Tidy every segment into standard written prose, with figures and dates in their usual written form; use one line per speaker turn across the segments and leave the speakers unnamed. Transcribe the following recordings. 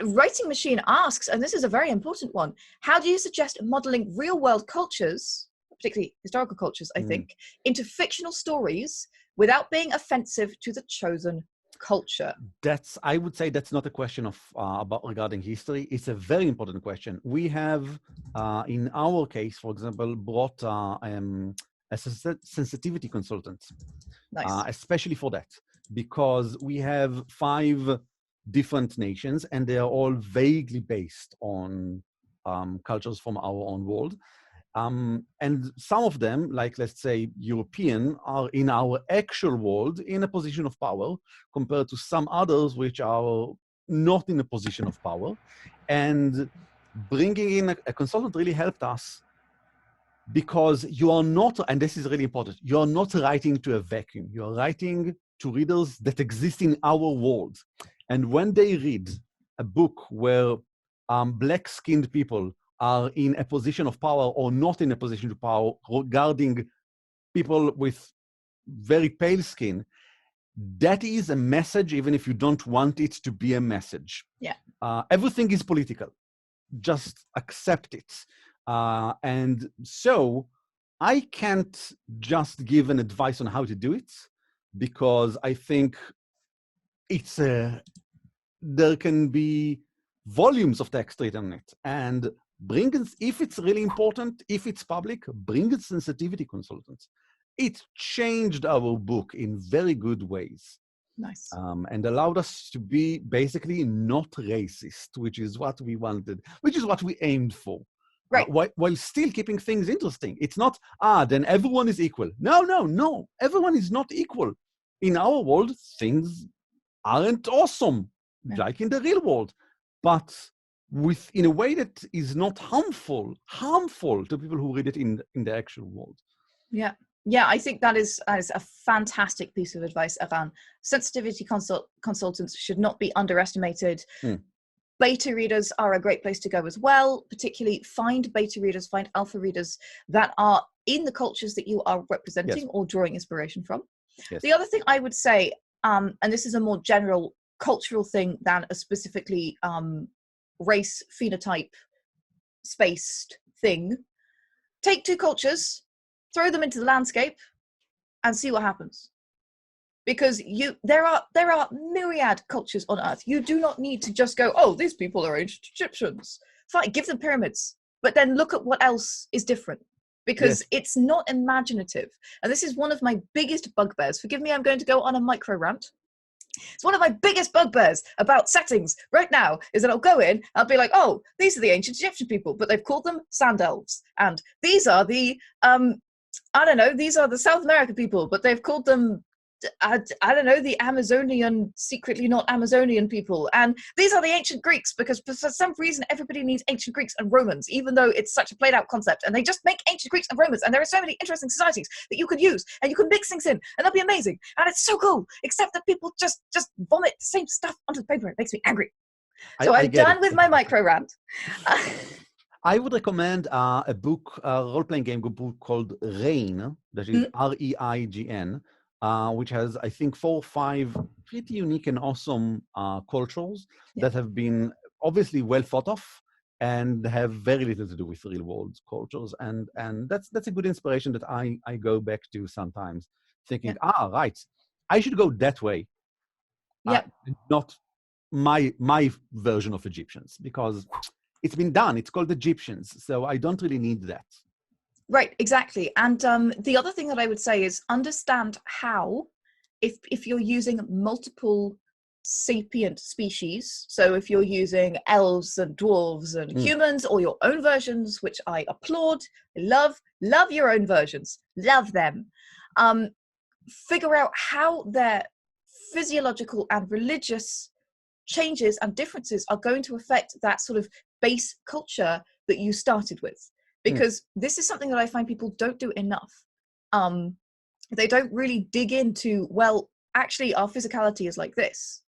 Writing Machine asks, and this is a very important one, how do you suggest modeling real-world cultures, particularly historical cultures, I think, into fictional stories without being offensive to the chosen culture?
I would say that's not a question of regarding history. It's a very important question. We have, in our case, for example, brought a sensitivity consultant,
Nice.
especially for that, because we have 5 different nations and they are all vaguely based on cultures from our own world. And some of them, like let's say European, are in our actual world in a position of power compared to some others which are not in a position of power. And bringing in a consultant really helped us, because you are not, and this is really important, you are not writing to a vacuum. You are writing to readers that exist in our world. And when they read a book where black-skinned people are in a position of power or not in a position of power regarding people with very pale skin, that is a message, even if you don't want it to be a message.
Yeah.
Everything is political. Just accept it. And so I can't just give an advice on how to do it, because I think there can be volumes of text written on it. And if it's really important, if it's public, bring in sensitivity consultants. It changed our book in very good ways.
Nice.
And allowed us to be basically not racist, which is what we wanted, which is what we aimed for.
Right.
While still keeping things interesting. It's not, then everyone is equal. No. Everyone is not equal. In our world, things aren't awesome, like in the real world. But in a way that is not harmful to people who read it in the actual world.
Yeah. Yeah, I think that is a fantastic piece of advice, Eran. Sensitivity consultants should not be underestimated. Beta readers are a great place to go as well. Particularly find beta readers, find alpha readers that are in the cultures that you are representing or drawing inspiration from. Yes. The other thing I would say, and this is a more general cultural thing than a specifically race phenotype spaced thing, take 2 cultures, throw them into the landscape and see what happens. Because there are myriad cultures on Earth. You do not need to just go, oh, these people are ancient Egyptians. Fine, give them pyramids. But then look at what else is different. Because it's not imaginative. And this is one of my biggest bugbears. Forgive me, I'm going to go on a micro rant. It's one of my biggest bugbears about settings right now is that I'll go in, I'll be like, oh, these are the ancient Egyptian people, but they've called them sand elves. And these are the, these are the South American people, but they've called them, the Amazonian, secretly not Amazonian people. And these are the ancient Greeks, because for some reason, everybody needs ancient Greeks and Romans, even though it's such a played out concept. And they just make ancient Greeks and Romans. And there are so many interesting societies that you could use, and you can mix things in, and they'll be amazing. And it's so cool, except that people just vomit the same stuff onto the paper. It makes me angry. So I'm done with my micro rant.
I would recommend a book, a role-playing game book called Reign, that is R-E-I-G-N, which has, I think, 4 or 5 pretty unique and awesome cultures that have been obviously well thought of and have very little to do with real-world cultures. And that's a good inspiration that I go back to sometimes, thinking, right, I should go that way. Not my version of Egyptians, because it's been done. It's called Egyptians. So I don't really need that.
Right, exactly. And the other thing that I would say is understand how, if you're using multiple sapient species, so if you're using elves and dwarves and humans, or your own versions, which I applaud, love your own versions, love them, figure out how their physiological and religious changes and differences are going to affect that sort of base culture that you started with. Because this is something that I find people don't do enough. They don't really dig into, well, actually our physicality is like this,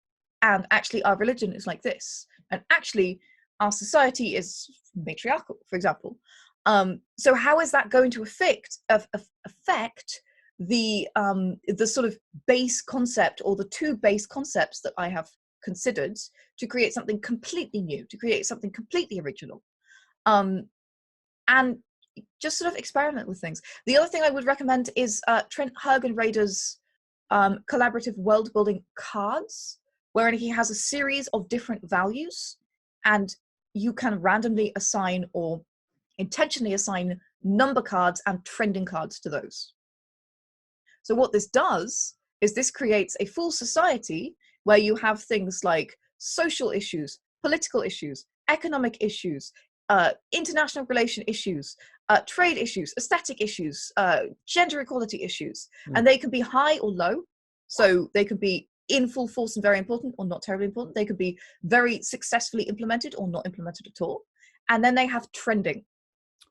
and actually our religion is like this, and actually our society is matriarchal, for example. So how is that going to affect the sort of base concept, or the 2 base concepts that I have considered to create something completely new, to create something completely original. And just sort of experiment with things. The other thing I would recommend is Trent Hergenrader's collaborative world building cards, wherein he has a series of different values, and you can randomly assign or intentionally assign number cards and trending cards to those. So what this does is this creates a full society where you have things like social issues, political issues, economic issues, international relation issues, trade issues, aesthetic issues, gender equality issues, and they can be high or low. So they can be in full force and very important, or not terribly important. They could be very successfully implemented or not implemented at all. And then they have trending.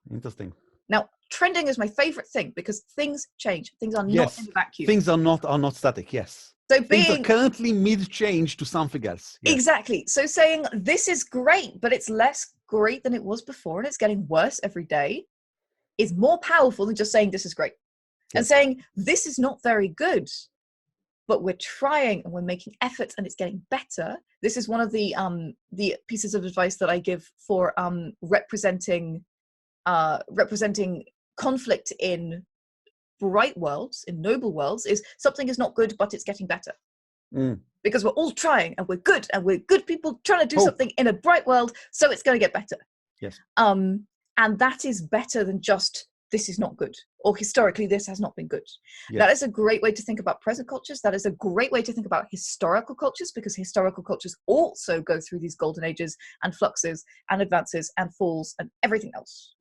Interesting.
Now, trending is my favorite thing because things change. Things are not in a vacuum.
Things are not static. Yes.
So
things are currently mid-change to something else. Yes.
Exactly. So saying this is great, but it's less great than it was before, and it's getting worse every day, is more powerful than just saying this is great. Yes. And saying this is not very good, but we're trying and we're making efforts and it's getting better. This is one of the pieces of advice that I give for representing conflict in bright worlds, in noble worlds, is something is not good, but it's getting better. Because we're all trying and we're good people trying to do something in a bright world, so it's going to get better.
Yes.
And that is better than just this is not good, or historically this has not been good. Yes. That is a great way to think about present cultures. That is a great way to think about historical cultures, because historical cultures also go through these golden ages and fluxes and advances and falls and everything else.